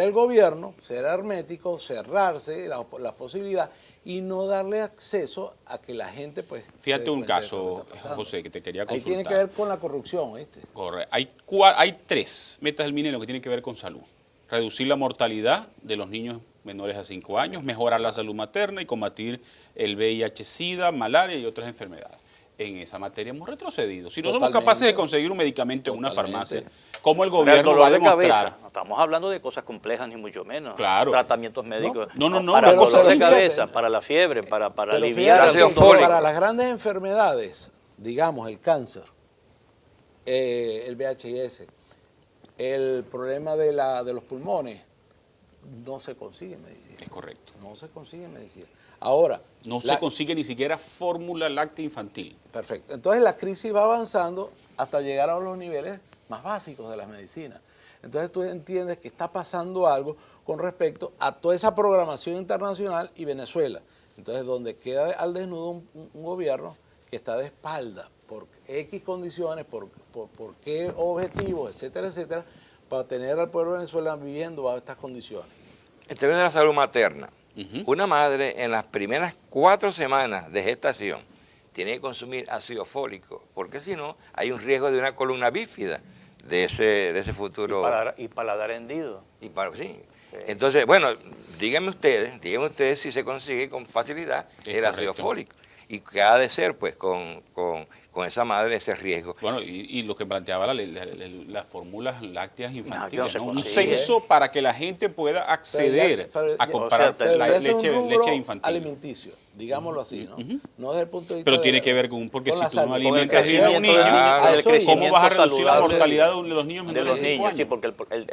el gobierno ser hermético, cerrarse la posibilidad y no darle acceso a que la gente pues... Fíjate se dé un cuenta de lo caso, que está pasando. José, que te quería Ahí consultar. tiene que ver con la corrupción, ¿viste? Correcto. Hay 3 metas del milenio que tienen que ver con salud. Reducir la mortalidad de los niños menores a 5 años, mejorar la salud materna y combatir el VIH, SIDA, malaria y otras enfermedades. En esa materia hemos retrocedido. Si no somos Totalmente. capaces de conseguir un medicamento en una Totalmente. farmacia, ¿cómo el Pero el gobierno dolor va a de demostrar? cabeza, no estamos hablando de cosas complejas ni mucho menos. Claro. Tratamientos médicos. No, para el pero dolor de fíjate, cabeza, para la fiebre, para Pero aliviar fíjate el que dolor. para las grandes enfermedades, digamos el cáncer, el VIH, el problema de los pulmones, no se consigue medicina. Es correcto. No se consigue medicina. Ahora, No se consigue ni siquiera fórmula láctea infantil. perfecto. Entonces la crisis va avanzando hasta llegar a los niveles más básicos de las medicinas. Entonces tú entiendes que está pasando algo con respecto a toda esa programación internacional y Venezuela. Entonces donde queda al desnudo un gobierno que está de espalda por X condiciones, por qué objetivos, etcétera, etcétera, para tener al pueblo de Venezuela viviendo bajo estas condiciones. En términos de la salud materna, una madre en las primeras 4 semanas de gestación tiene que consumir ácido fólico, porque si no, hay un riesgo de una columna bífida de ese futuro. y paladar hendido. Sí. Entonces, bueno, díganme ustedes si se consigue con facilidad Es el ácido correcto. fólico. Y que ha de ser, pues, con esa madre ese riesgo. Bueno, y lo que planteaba las fórmulas lácteas infantiles, no se ¿no? Un consigue. censo para que la gente pueda acceder a comprar o sea, la Pero ese es un rubro leche infantil. alimenticio, digámoslo así, ¿no? No desde el punto de vista Pero de tiene la- que ver porque con si la tú no salud. alimentas bien a un niño, Claro, a eso iba. ¿cómo vas a reducir la saludable mortalidad de los niños de menores los de 5 niños? años? Sí, porque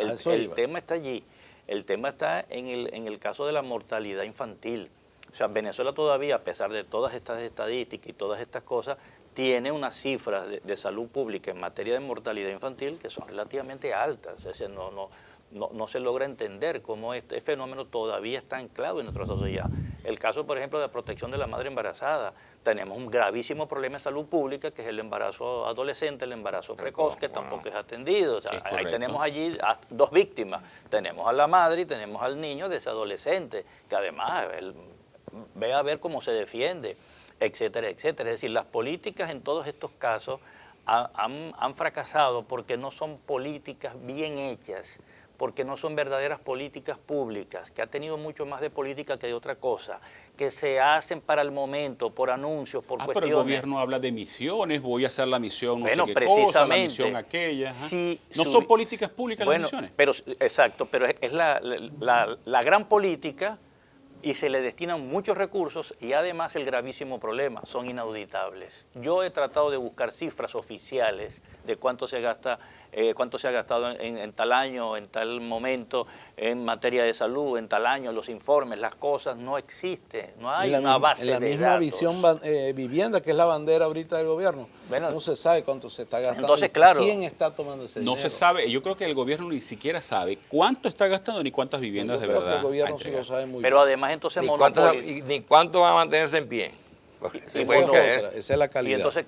A eso el iba. tema está allí. El tema está en el caso de la mortalidad infantil. O sea, Venezuela todavía, a pesar de todas estas estadísticas y todas estas cosas, tiene unas cifras de salud pública en materia de mortalidad infantil que son relativamente altas. Es decir, no se logra entender cómo este fenómeno todavía está anclado en nuestra sociedad. El caso, por ejemplo, de la protección de la madre embarazada. Tenemos un gravísimo problema de salud pública, que es el embarazo adolescente, el embarazo precoz, que tampoco es atendido. O sea, Es ahí correcto. tenemos allí a 2 víctimas. Tenemos a la madre y tenemos al niño de ese adolescente, que además ve a ver cómo se defiende, etcétera, etcétera. Es decir, las políticas en todos estos casos han fracasado porque no son políticas bien hechas, porque no son verdaderas políticas públicas, que ha tenido mucho más de política que de otra cosa, que se hacen para el momento, por anuncios, por Pero cuestiones. el gobierno habla de misiones, voy a hacer la misión no Bueno, sé qué cosa, la precisamente, misión aquella. ajá. si no su- son políticas públicas bueno, las misiones. Pero, exacto, pero es la gran política y se le destinan muchos recursos y además el gravísimo problema, son inauditables. Yo he tratado de buscar cifras oficiales de cuánto se gasta, cuánto se ha gastado en tal año, en tal momento, en materia de salud, en tal año, los informes, las cosas, no existe, no hay una base en la de misma datos. visión vivienda, que es la bandera ahorita del gobierno. Bueno, no se sabe cuánto se está gastando. entonces, claro, ¿quién está tomando ese No dinero? se sabe, yo creo que el gobierno ni siquiera sabe cuánto está gastando ni cuántas viviendas Yo de creo verdad. que el gobierno ha sí lo entregado. sabe muy pero bien. además entonces Ni cuánto va a mantenerse en pie. Porque se Esa puede es caer. otra, esa es la Y calidad. entonces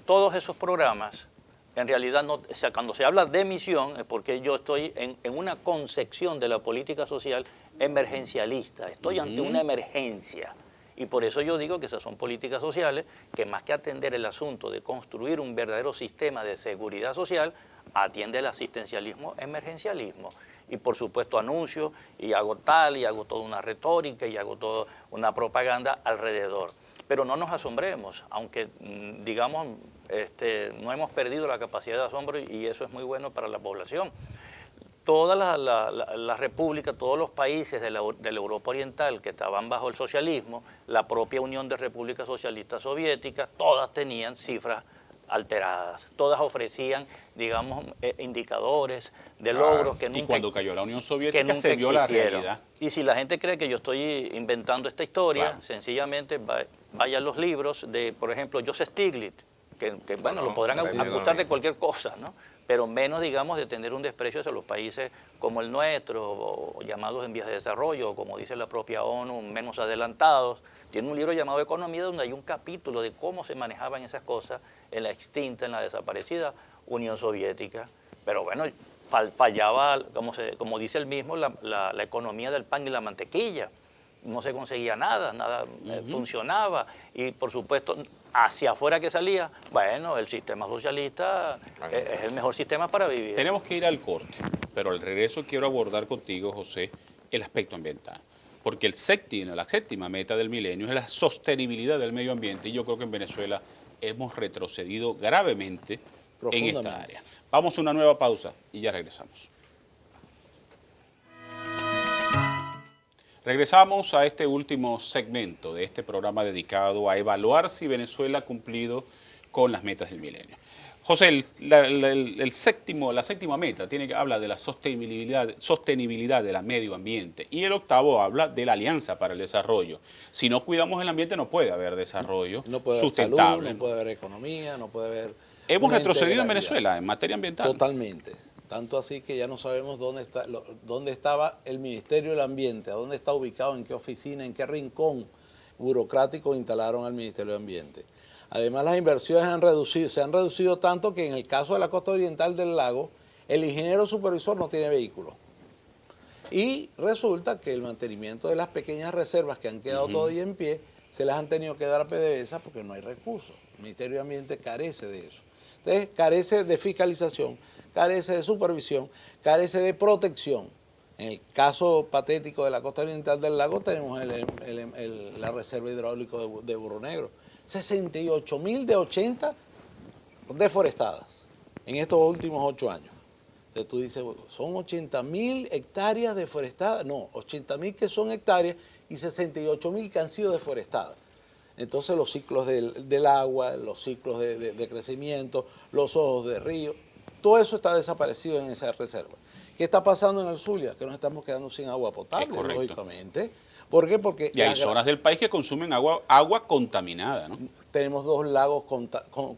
todos esos programas en realidad, no, o sea, cuando se habla de misión es porque yo estoy en una concepción de la política social emergencialista. Estoy ante una emergencia. Y por eso yo digo que esas son políticas sociales que más que atender el asunto de construir un verdadero sistema de seguridad social, atiende el asistencialismo, emergencialismo. Y por supuesto anuncio y hago tal, y hago toda una retórica, y hago toda una propaganda alrededor. Pero no nos asombremos, aunque digamos, no hemos perdido la capacidad de asombro y eso es muy bueno para la población. Toda la república, todos los países de la Europa Oriental que estaban bajo el socialismo, la propia Unión de Repúblicas Socialistas Soviéticas, todas tenían cifras alteradas, todas ofrecían, digamos, indicadores de logros que nunca... Y cuando cayó la Unión Soviética se vio la realidad. Y si la gente cree que yo estoy inventando esta historia, claro, sencillamente vaya a los libros de, por ejemplo, Joseph Stiglitz, que bueno, lo podrán acusar de cualquier cosa, ¿no? Pero menos, digamos, de tener un desprecio hacia los países como el nuestro, o llamados en vías de desarrollo, o como dice la propia ONU, menos adelantados. Tiene un libro llamado Economía, donde hay un capítulo de cómo se manejaban esas cosas en la extinta, en la desaparecida Unión Soviética. Pero bueno, fallaba, como dice él mismo, la economía del pan y la mantequilla. No se conseguía nada funcionaba. Y por supuesto, hacia afuera que salía, bueno, el sistema socialista es el mejor sistema para vivir. Tenemos que ir al corte, pero al regreso quiero abordar contigo, José, el aspecto ambiental. Porque la séptima meta del milenio es la sostenibilidad del medio ambiente y yo creo que en Venezuela hemos retrocedido gravemente en esta área. Vamos a una nueva pausa y ya regresamos. Regresamos a este último segmento de este programa dedicado a evaluar si Venezuela ha cumplido con las metas del milenio. José, la séptima meta habla de la sostenibilidad del medio ambiente y el octavo habla de la Alianza para el Desarrollo. Si no cuidamos el ambiente no puede haber desarrollo sustentable. No puede haber salud, no puede haber economía, no puede haber... ¿Hemos retrocedido en Venezuela en materia ambiental? Totalmente. Tanto así que ya no sabemos dónde estaba el Ministerio del Ambiente, a dónde está ubicado, en qué oficina, en qué rincón burocrático instalaron al Ministerio del Ambiente. Además, las inversiones se han reducido tanto que en el caso de la costa oriental del lago, el ingeniero supervisor no tiene vehículo. Y resulta que el mantenimiento de las pequeñas reservas que han quedado todavía en pie, se las han tenido que dar a PDVSA porque no hay recursos. El Ministerio de Ambiente carece de eso. Entonces, carece de fiscalización, carece de supervisión, carece de protección. En el caso patético de la costa oriental del lago tenemos la reserva hidráulica de Burro Negro. 68.000 de 80 deforestadas en estos últimos 8 años. Entonces tú dices, bueno, son 80.000 hectáreas deforestadas. No, 80.000 que son hectáreas y 68.000 que han sido deforestadas. Entonces los ciclos del agua, los ciclos de crecimiento, los ojos de río, todo eso está desaparecido en esa reserva. ¿Qué está pasando en el Zulia? Que nos estamos quedando sin agua potable, lógicamente. ¿Por qué? Porque y hay zonas del país que consumen agua contaminada, ¿no? Tenemos 2 lagos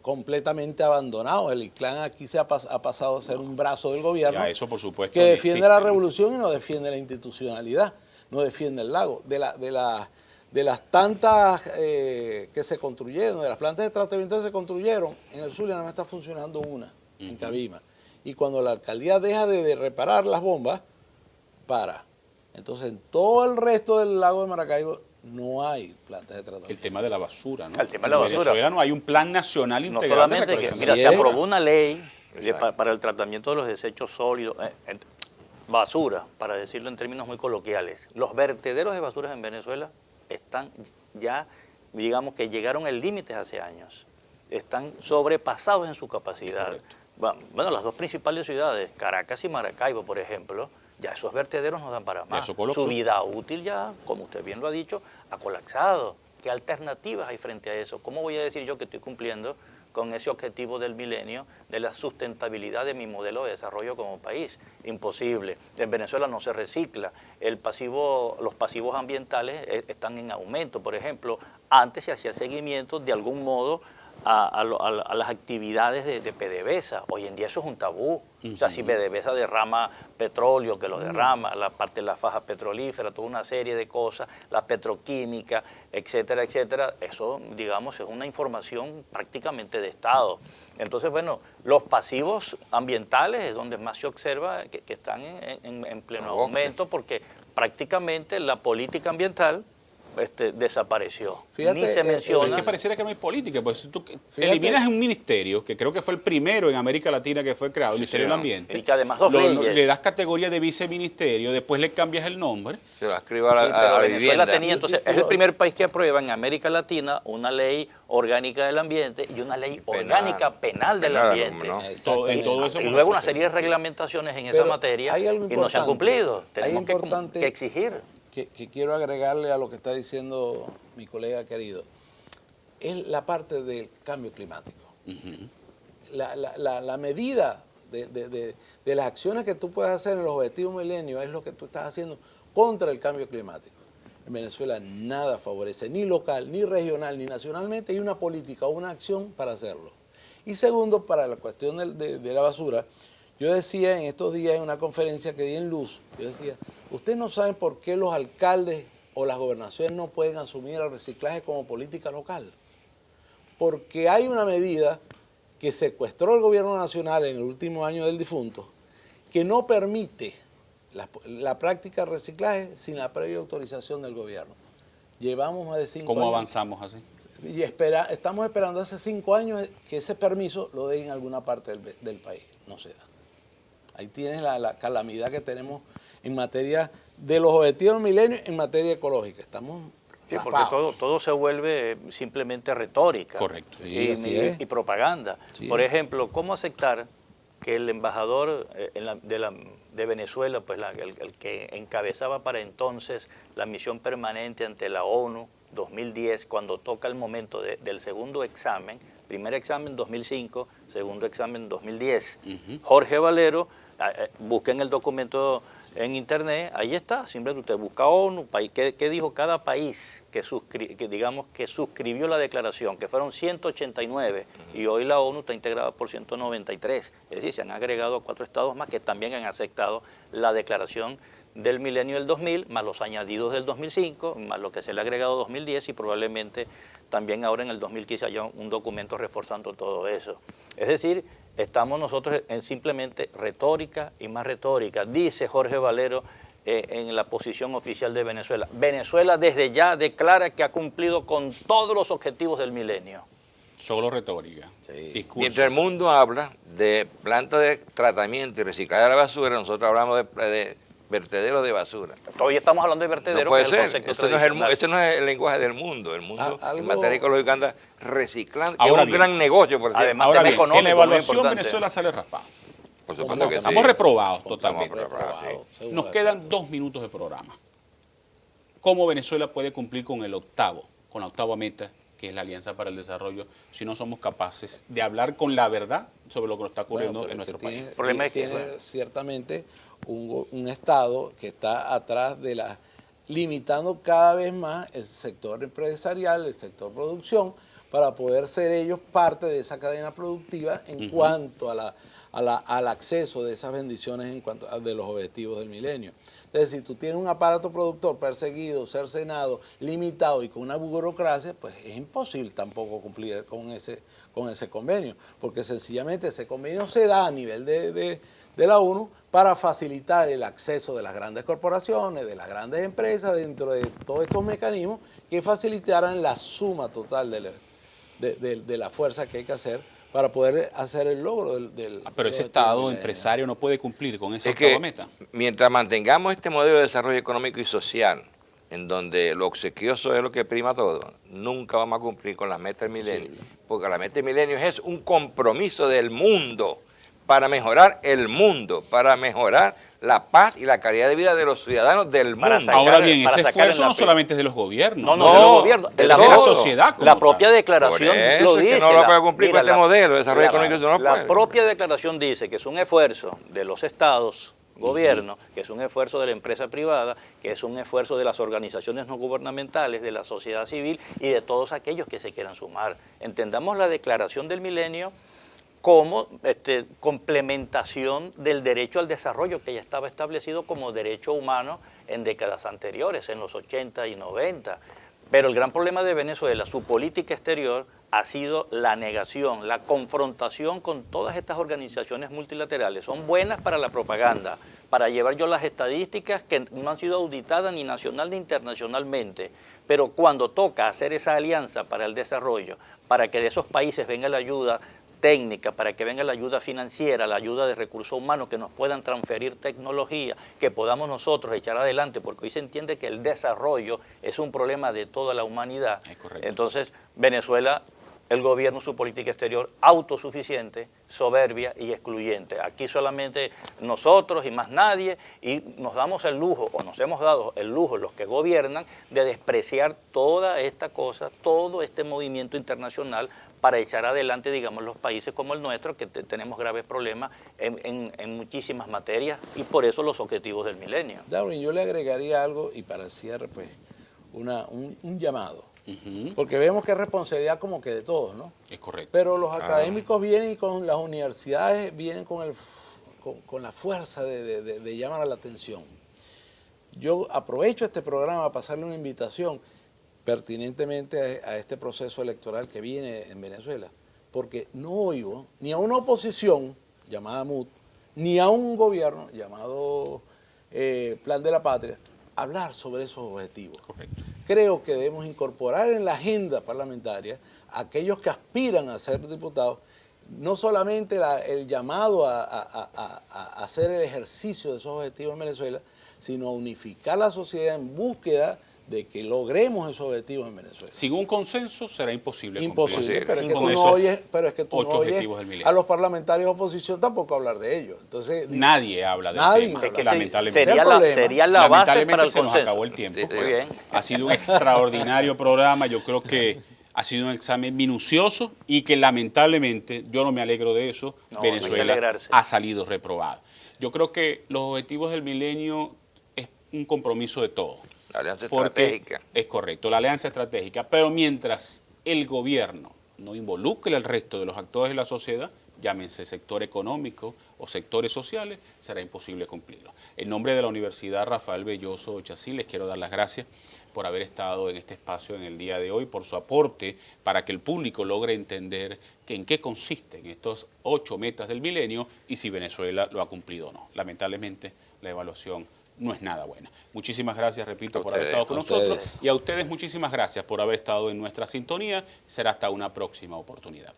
completamente abandonados. El Ictlán aquí se ha pasado a ser un brazo del gobierno ya, eso por supuesto que defiende la revolución y no defiende la institucionalidad, no defiende el lago. De las tantas que se construyeron, de las plantas de tratamiento que se construyeron, en el Zulia no está funcionando una, en Cabima. Y cuando la alcaldía deja de reparar las bombas, para. Entonces, en todo el resto del lago de Maracaibo no hay plantas de tratamiento. El tema de la basura, ¿no? El tema de la basura. En Venezuela no hay un plan nacional integral. No solamente que, mira, se aprobó una ley para el tratamiento de los desechos sólidos, basura, para decirlo en términos muy coloquiales. Los vertederos de basuras en Venezuela están ya, digamos que llegaron al límite hace años. Están sobrepasados en su capacidad. Correcto. Bueno, las 2 principales ciudades, Caracas y Maracaibo, por ejemplo, ya esos vertederos no dan para más. Su vida útil ya, como usted bien lo ha dicho, ha colapsado. ¿Qué alternativas hay frente a eso? ¿Cómo voy a decir yo que estoy cumpliendo con ese objetivo del milenio de la sustentabilidad de mi modelo de desarrollo como país? Imposible. En Venezuela no se recicla. Los pasivos ambientales están en aumento. Por ejemplo, antes se hacía seguimiento de algún modo a las actividades de PDVSA. Hoy en día eso es un tabú. O sea, si PDVSA derrama petróleo, que lo derrama, la parte de la faja petrolífera, toda una serie de cosas, la petroquímica, etcétera, etcétera, eso, digamos, es una información prácticamente de Estado. Entonces, bueno, los pasivos ambientales es donde más se observa que están en pleno aumento, porque prácticamente la política ambiental desapareció. Fíjate, Ni se menciona. Es que pareciera que no hay política, pues si tú eliminas un ministerio, que creo que fue el primero en América Latina que fue creado, el Ministerio del Ambiente, y que además dos leyes. le das categoría de viceministerio, después le cambias el nombre. Se lo escribo a la, Sí, pero a la Venezuela vivienda. tenía, entonces, es el primer país que aprueba en América Latina una ley orgánica del ambiente y una ley orgánica penal del ambiente. ¿no? Y todo eso Y con luego la una serie de reglamentaciones en esa Pero materia hay algo y no se han importante. cumplido. Hay Tenemos importante que exigir. que quiero agregarle a lo que está diciendo mi colega querido, es la parte del cambio climático. La medida de las acciones que tú puedes hacer en los objetivos milenios es lo que tú estás haciendo contra el cambio climático. En Venezuela nada favorece, ni local, ni regional, ni nacionalmente, hay una política o una acción para hacerlo. Y segundo, para la cuestión de la basura, yo decía en estos días en una conferencia que di en Luz, yo decía, ustedes no saben por qué los alcaldes o las gobernaciones no pueden asumir el reciclaje como política local. Porque hay una medida que secuestró el gobierno nacional en el último año del difunto, que no permite la práctica de reciclaje sin la previa autorización del gobierno. Llevamos más de 5 años. ¿Cómo avanzamos así? Y estamos esperando hace 5 años que ese permiso lo den en alguna parte del país. No se da. Ahí tienes la calamidad que tenemos en materia de los objetivos del milenio, en materia ecológica. Estamos Sí, porque todo se vuelve simplemente retórica. Correcto. Sí, así es. Y propaganda. Sí. Por ejemplo, ¿cómo aceptar que el embajador de Venezuela, pues el que encabezaba para entonces la misión permanente ante la ONU 2010, cuando toca el momento del segundo examen, primer examen 2005, segundo examen 2010, Jorge Valero, busquen el documento en internet, ahí está, simplemente usted busca ONU, ¿qué dijo cada país que suscribió la declaración? Que fueron 189 y hoy la ONU está integrada por 193, es decir, se han agregado 4 estados más que también han aceptado la declaración del milenio del 2000, más los añadidos del 2005, más lo que se le ha agregado 2010 y probablemente también ahora en el 2015 haya un documento reforzando todo eso. Es decir, estamos nosotros en simplemente retórica y más retórica. Dice Jorge Valero en la posición oficial de Venezuela. Venezuela desde ya declara que ha cumplido con todos los objetivos del milenio. Solo retórica. Sí. Discurso. Mientras el mundo habla de plantas de tratamiento y reciclaje de la basura, nosotros hablamos de vertederos de basura. Todavía estamos hablando de vertederos. No puede que es el ser, concepto este no es el lenguaje del mundo. El mundo en materia ecológica anda reciclando, que Ahora es un bien. gran negocio, por cierto. Además, Ahora tema bien, económico, en la muy evaluación importante. Venezuela sale raspado. Por supuesto que sí. Estamos reprobados Estamos totalmente. reprobados, sí. seguro. Nos quedan 2 minutos de programa. ¿Cómo Venezuela puede cumplir con la octava meta, que es la Alianza para el Desarrollo, si no somos capaces de hablar con la verdad sobre lo que nos está ocurriendo Bueno, en pero nuestro que país? tiene, El problema es que, tiene bueno, ciertamente un Estado que está atrás limitando cada vez más el sector empresarial, el sector producción, para poder ser ellos parte de esa cadena productiva en cuanto al acceso de esas bendiciones en cuanto de los objetivos del milenio. Entonces, si tú tienes un aparato productor perseguido, cercenado, limitado y con una burocracia, pues es imposible tampoco cumplir con ese convenio, porque sencillamente ese convenio se da a nivel de la ONU para facilitar el acceso de las grandes corporaciones, de las grandes empresas, dentro de todos estos mecanismos que facilitaran la suma total de la fuerza que hay que hacer para poder hacer el logro del Pero ese objetivo Estado milenio. empresario no puede cumplir con esa Es octava que meta. mientras mantengamos este modelo de desarrollo económico y social, en donde lo obsequioso es lo que prima todo, nunca vamos a cumplir con las metas del milenio. Porque la meta del milenio es un compromiso del mundo para mejorar el mundo, para mejorar la paz y la calidad de vida de los ciudadanos del Para mundo. sacar- Ahora bien, para ese sacar esfuerzo en la no solamente es de los gobiernos, No, No, de los gobiernos, de es de la todo. sociedad como La tal. propia declaración Por eso lo es que dice. no lo puede cumplir con este modelo de desarrollo económico, eso no La puede. propia declaración dice que es un esfuerzo de los estados gobierno, que es un esfuerzo de la empresa privada, que es un esfuerzo de las organizaciones no gubernamentales, de la sociedad civil y de todos aquellos que se quieran sumar. Entendamos la Declaración del Milenio como complementación del derecho al desarrollo que ya estaba establecido como derecho humano en décadas anteriores, en los 80 y 90. Pero el gran problema de Venezuela, su política exterior, ha sido la negación, la confrontación con todas estas organizaciones multilaterales. Son buenas para la propaganda, para llevar yo las estadísticas que no han sido auditadas ni nacional ni internacionalmente. Pero cuando toca hacer esa alianza para el desarrollo, para que de esos países venga la ayuda técnica, para que venga la ayuda financiera, la ayuda de recursos humanos, que nos puedan transferir tecnología, que podamos nosotros echar adelante, porque hoy se entiende que el desarrollo es un problema de toda la humanidad. Es correcto. Entonces, Venezuela, el gobierno, su política exterior autosuficiente, soberbia y excluyente. Aquí solamente nosotros y más nadie, y nos damos el lujo, o nos hemos dado el lujo los que gobiernan, de despreciar toda esta cosa, todo este movimiento internacional para echar adelante, digamos, los países como el nuestro, que tenemos graves problemas en muchísimas materias, y por eso los objetivos del milenio. Darwin, yo le agregaría algo, y para el cierre, pues, un llamado. Porque vemos que es responsabilidad como que de todos, ¿no? Es correcto. Pero los académicos vienen y con las universidades vienen con la fuerza de llamar a la atención. Yo aprovecho este programa para pasarle una invitación pertinentemente a este proceso electoral que viene en Venezuela, porque no oigo ni a una oposición llamada MUD, ni a un gobierno llamado Plan de la Patria, hablar sobre esos objetivos. Correcto. Creo que debemos incorporar en la agenda parlamentaria a aquellos que aspiran a ser diputados, no solamente el llamado a hacer el ejercicio de esos objetivos en Venezuela, sino a unificar la sociedad en búsqueda de que logremos esos objetivos en Venezuela. Sin un consenso será imposible Imposible, cumplir pero es que tú no oyes objetivos del milenio. a los parlamentarios de oposición tampoco hablar de ello. Entonces, Nadie habla del nadie tema, habla. Es que lamentablemente. sería la base Lamentablemente para el se nos consenso. acabó el tiempo. Muy bien. Ha sido un extraordinario programa. Yo creo que ha sido un examen minucioso y que lamentablemente, yo no me alegro de eso, No, no hay que Venezuela alegrarse. ha salido reprobada. Yo creo que los objetivos del milenio es un compromiso de todos. La alianza Porque estratégica. es correcto, la alianza estratégica, pero mientras el gobierno no involucre al resto de los actores de la sociedad, llámense sector económico o sectores sociales, será imposible cumplirlo. En nombre de la Universidad Rafael Belloso Chacín, les quiero dar las gracias por haber estado en este espacio en el día de hoy, por su aporte para que el público logre entender que en qué consisten estos 8 metas del milenio y si Venezuela lo ha cumplido o no. Lamentablemente, la evaluación no es nada buena. Muchísimas gracias, repito, por haber estado con nosotros. Y a ustedes muchísimas gracias por haber estado en nuestra sintonía. Será hasta una próxima oportunidad.